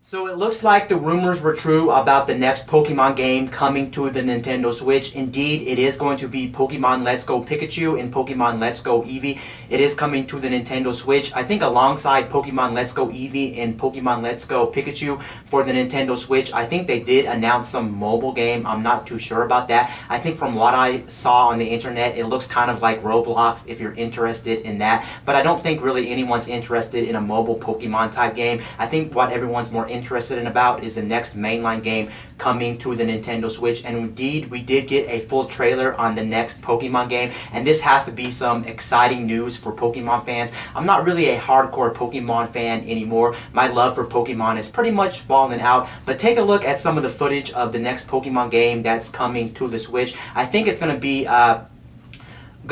So it looks like the rumors were true about the next Pokemon game coming to the Nintendo Switch. Indeed, it is going to be Pokemon Let's Go Pikachu and Pokemon Let's Go Eevee. It is coming to the Nintendo Switch. I think alongside Pokemon Let's Go Eevee and Pokemon Let's Go Pikachu for the Nintendo Switch, I think they did announce some mobile game. I'm not too sure about that. I think from what I saw on the internet, it looks kind of like Roblox if you're interested in that. But I don't think really anyone's interested in a mobile Pokemon type game. I think what everyone's more interested in about is the next mainline game coming to the Nintendo Switch. And indeed, we did get a full trailer on the next Pokemon game, and this has to be some exciting news for Pokemon fans. I'm not really a hardcore Pokemon fan anymore. My love for Pokemon has pretty much fallen out, but take a look at some of the footage of the next Pokemon game that's coming to the Switch. I think it's going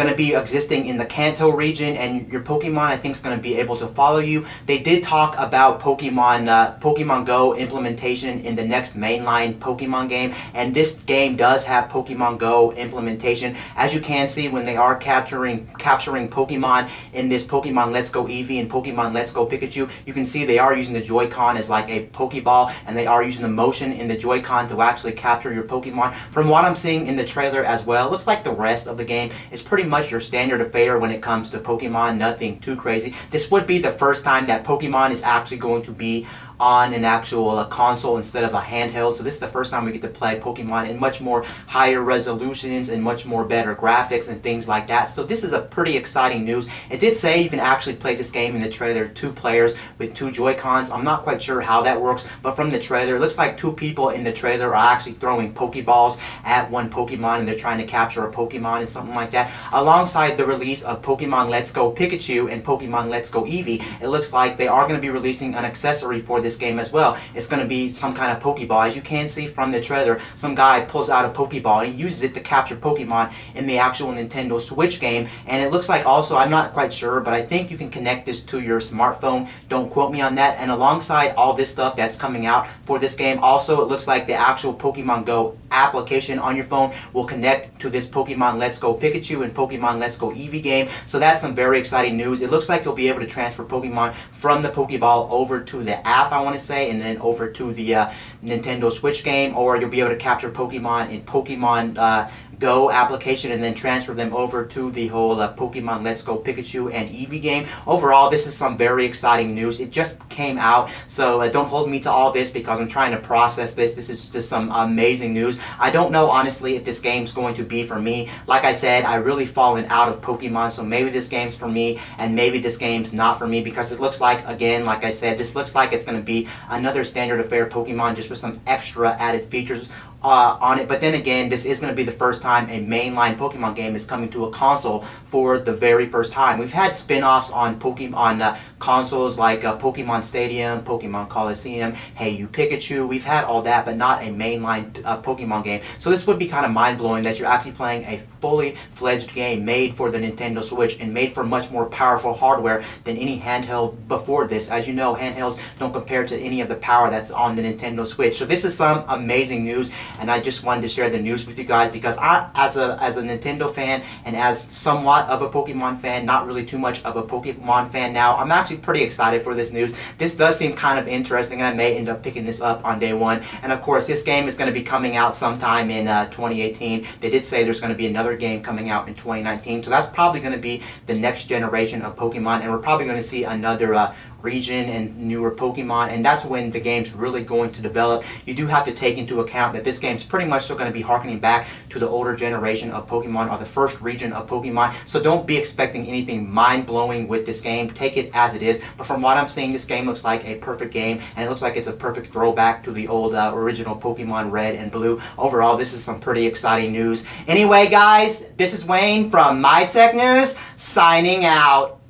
to be existing in the Kanto region, and your Pokemon I think is going to be able to follow you. They did talk about Pokemon Go implementation in the next mainline Pokemon game, and this game does have Pokemon Go implementation. As you can see, when they are capturing Pokemon in this Pokemon Let's Go Eevee and Pokemon Let's Go Pikachu, you can see they are using the Joy-Con as like a Pokeball, and they are using the motion in the Joy-Con to actually capture your Pokemon. From what I'm seeing in the trailer as well, it looks like the rest of the game is pretty much your standard affair when it comes to Pokemon, nothing too crazy. This would be the first time that Pokemon is actually going to be on an actual console instead of a handheld. So this is the first time we get to play Pokemon in much more higher resolutions and much more better graphics and things like that. So this is a pretty exciting news. It did say you can actually play this game in the trailer, 2 players with 2 Joy-Cons. I'm not quite sure how that works, but from the trailer, it looks like 2 people in the trailer are actually throwing Pokeballs at one Pokemon, and they're trying to capture a Pokemon and something like that. Alongside the release of Pokemon Let's Go Pikachu and Pokemon Let's Go Eevee, it looks like they are going to be releasing an accessory for this game as well. It's going to be some kind of Pokeball. As you can see from the trailer, some guy pulls out a Pokeball and he uses it to capture Pokemon in the actual Nintendo Switch game. And it looks like also, I'm not quite sure, but I think you can connect this to your smartphone. Don't quote me on that. And alongside all this stuff that's coming out for this game, also it looks like the actual Pokemon Go application on your phone will connect to this Pokemon Let's Go Pikachu and Pokemon Let's Go Eevee game. So that's some very exciting news. It looks like you'll be able to transfer Pokemon from the Pokeball over to the app, I want to say, and then over to the Nintendo Switch game, or you'll be able to capture Pokemon in Pokemon Go application and then transfer them over to the whole Pokemon Let's Go Pikachu and Eevee game. Overall, this is some very exciting news. It just came out, so don't hold me to all this because I'm trying to process this. This is just some amazing news. I don't know, honestly, if this game's going to be for me. Like I said, I really fallen out of Pokemon, so maybe this game's for me, and maybe this game's not for me, because it looks like, again, like I said, this looks like it's going to be another standard affair Pokemon just with some extra added features on it. But then again, this is going to be the first time a mainline Pokemon game is coming to a console for the very first time. We've had spin-offs on Pokemon consoles like Pokemon Stadium, Pokemon Coliseum, Hey You Pikachu. We've had all that, but not a mainline Pokemon game. So this would be kind of mind-blowing that you're actually playing a fully fledged game made for the Nintendo Switch and made for much more powerful hardware than any handheld before this. As you know, handhelds don't compare to any of the power that's on the Nintendo Switch. So this is some amazing news, and I just wanted to share the news with you guys because I, as a Nintendo fan and as somewhat of a Pokemon fan, not really too much of a Pokemon fan now, I'm actually pretty excited for this news. This does seem kind of interesting, and I may end up picking this up on day one. And of course, this game is going to be coming out sometime in 2018. They did say there's going to be another game coming out in 2019, so that's probably going to be the next generation of Pokemon, and we're probably going to see another region and newer Pokemon, and that's when the game's really going to develop. You do have to take into account that this game's pretty much still going to be harkening back to the older generation of Pokemon, or the first region of Pokemon, so don't be expecting anything mind-blowing with this game. Take it as it is, but from what I'm seeing, this game looks like a perfect game, and it looks like it's a perfect throwback to the old original Pokemon Red and Blue. Overall, this is some pretty exciting news. Anyway, guys, this is Wayne from My Tech News, signing out.